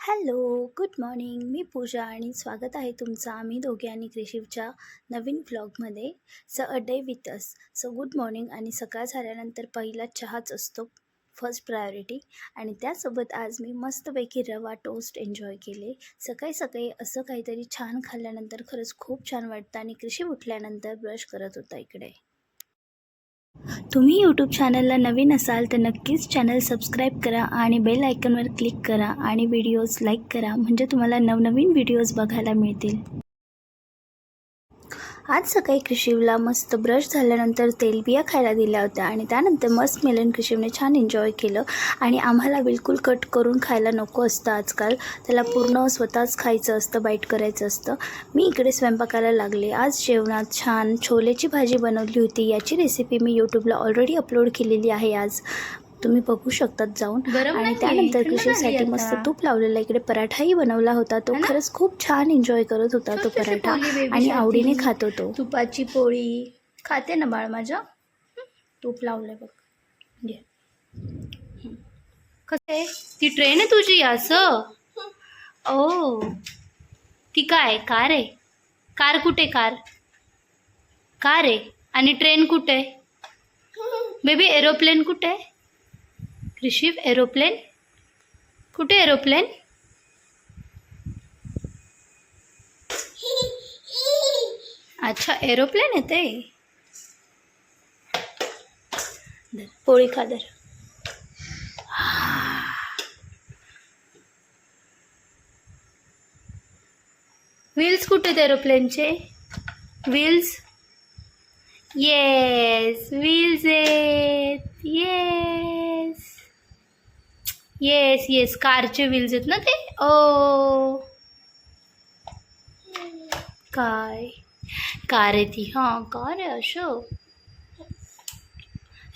Hello, good morning. मी पूजा आणि स्वागत आहे तुमचं आम्ही दोघे आणि क्रिशिवच्या नवीन व्लॉगमध्ये. A day with us. Good morning. आणि सकाळ झाल्यानंतर पहिला चहाच असतो फर्स्ट प्रायोरिटी. आणि त्यासोबत आज मी मस्तपैकी रवा टोस्ट एन्जॉय केले. सकाळी सकाळी असं काहीतरी छान खाल्ल्यानंतर खरंच खूप छान वाटतं. आणि क्रिशिव उठल्यानंतर ब्रश करत होता इकडे. तुम्ही यूट्यूब चॅनलला नवीन असाल तर नक्कीच चॅनल सबस्क्राईब करा आणि बेल आयकॉनवर क्लिक करा आणि व्हिडिओज लाईक करा, म्हणजे तुम्हाला नवनवीन व्हिडिओज बघायला मिळतील. आज सकाळी क्रिशिवला मस्त ब्रश झाल्यानंतर तेलबिया खायला दिल्या होत्या आणि त्यानंतर मस्त मेलन क्रिशिवने छान एन्जॉय केलं. आणि आम्हाला बिलकुल कट करून खायला नको असतं आजकाल, त्याला पूर्ण स्वतःच खायचं असतं, बाईट करायचं असतं. मी इकडे स्वयंपाकाला लागले. आज जेवणात छान छोलेची भाजी बनवली होती. याची रेसिपी मी यूट्यूबला ऑलरेडी अपलोड केलेली आहे, आज तुम्ही बघू शकतात जाऊन. आणि त्यानंतर क्रिशिवसाठी मस्त तूप लावलेला इकडे पराठाही बनवला होता. तो खरंच खूप छान एन्जॉय करत होता तो पराठा आणि आवडीने खात होतो. तुपाची पोळी खाते ना बाळ माझं. तूप लावलंय बघ, घे. कसं आहे? ती ट्रेन आहे तुझी असं? ओ, ती काय कार आहे? कार कुठे? कार आहे. आणि ट्रेन कुठे? बेबी एरोप्लेन कुठे? क्रिशिव एरोप्लेन कुठे? एरोप्लेन अच्छा, एरोप्लेन आहे ते. पोळी खा दर. व्हील्स कुठे आहेत एरोप्लेनचे? व्हील्स, येस व्हील्स आहेत. येस येस येस, कारचे व्हील्स आहेत ना ते. ओ, काय कार आहे ती? हां, कार आहे. असं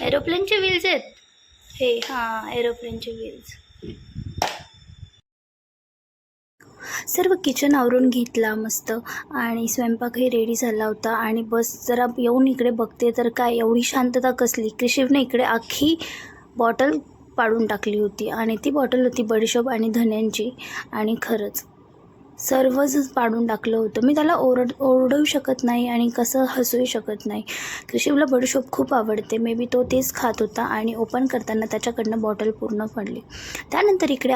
एरोप्लेनचे व्हील्स आहेत हे. हां, एरोप्लेनचे व्हील्स. सर्व किचन आवरून घेतला मस्त आणि स्वयंपाकही रेडी झाला होता. आणि बस जरा येऊन इकडे बघते तर काय एवढी शांतता कसली. क्रिशिवने इकडे अख्खी बॉटल पाडून टाकली होती आणि ती बॉटल होती बडीशोप आणि धन्यांची. आणि खरंच सर्वच पाडून टाकलं होतं. मी त्याला ओरडू शकत नाही आणि कसं हसूही शकत नाही. क्रिशिवला बडीशोप खूप आवडते. मे बी तो तेच खात होता आणि ओपन करताना त्याच्याकडनं बॉटल पूर्ण पडली. त्यानंतर इकडे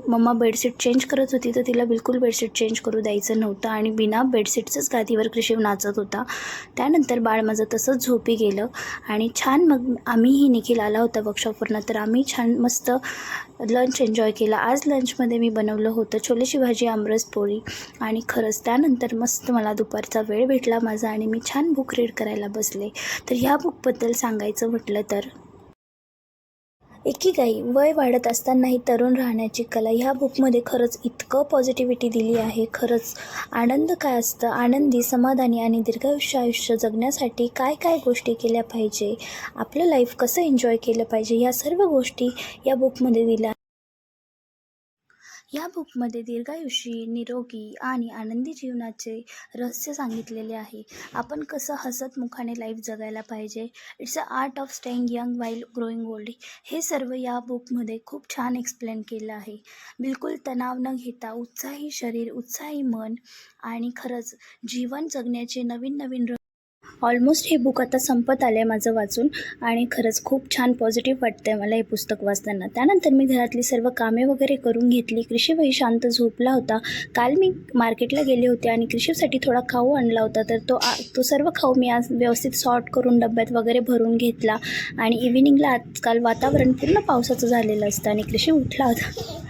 मम्मा बेडशीट चेंज करत होती, तर तिला बिलकुल बेडशीट चेंज करू द्यायचं नव्हतं आणि बिना बेडशीटचंच गादीवर क्रिशिव नाचत होता. त्यानंतर बाळ माझं तसंच झोपी गेलं. आणि छान मग आम्हीही, निखिल आला होता वर्कशॉपवरनं, तर आम्ही छान मस्त लंच एन्जॉय केला. आज लंचमध्ये मी बनवलं होतं छोलेची भाजी, आमरस, पोळी. आणि खरंच त्यानंतर मस्त मला दुपारचा वेळ भेटला माझा आणि मी छान बुक रीड करायला बसले. तर ह्या बुकबद्दल सांगायचं म्हटलं तर एकीगाई, वय वाढत असतानाही तरुण राहण्याची कला, ह्या बुकमध्ये खरंच इतकं पॉझिटिव्हिटी दिली आहे. खरंच आनंद काय असतं, आनंदी, समाधानी आणि दीर्घायुष्य आयुष्य जगण्यासाठी काय काय गोष्टी केल्या पाहिजे, आपलं लाईफ कसं एन्जॉय केलं पाहिजे, ह्या सर्व गोष्टी या बुकमध्ये दिल्या. या बुकमध्ये दीर्घायुषी, निरोगी आणि आनंदी जीवनाचे रहस्य सांगितलेले आहे. आपण कसं हसतमुखाने लाईफ जगायला पाहिजे. It's a art of staying young while growing old. हे सर्व या बुकमध्ये खूप छान एक्सप्लेन केलं आहे. बिलकुल तणाव न घेता उत्साही शरीर, उत्साही मन आणि खरंच जीवन जगण्याचे नवीन नवीन ऑलमोस्ट हे बुक आता संपत आलं आहे माझं वाचून. आणि खरंच खूप छान पॉझिटिव्ह वाटतं आहे मला हे पुस्तक वाचताना. त्यानंतर मी घरातली सर्व कामे वगैरे करून घेतली. क्रिशिवही शांत झोपला होता. काल मी मार्केटला गेले होते आणि क्रिशिवसाठी थोडा खाऊ आणला होता, तर तो सर्व खाऊ मी आज व्यवस्थित सॉर्ट करून डब्यात वगैरे भरून घेतला. आणि इव्हिनिंगला आजकाल वातावरण पूर्ण पावसाचं झालेलं असतं आणि क्रिशिव उठला होता.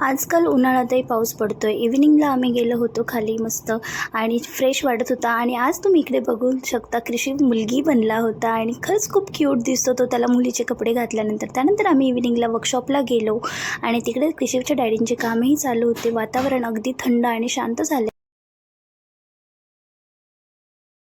आजकाल उन्हाळ्यातही पाऊस पडतो आहे. इव्हिनिंगला आम्ही गेलो होतो खाली मस्त आणि फ्रेश वाटत होता. आणि आज तुम्ही इकडे बघू शकता क्रिशिव मुलगी बनला होता आणि खरंच खूप क्यूट दिसतो तो त्याला मुलीचे कपडे घातल्यानंतर. त्यानंतर आम्ही इव्हिनिंगला वर्कशॉपला गेलो आणि तिकडे क्रिशिवच्या डॅडींचे कामही चालू होते. वातावरण अगदी थंड आणि शांत झाले.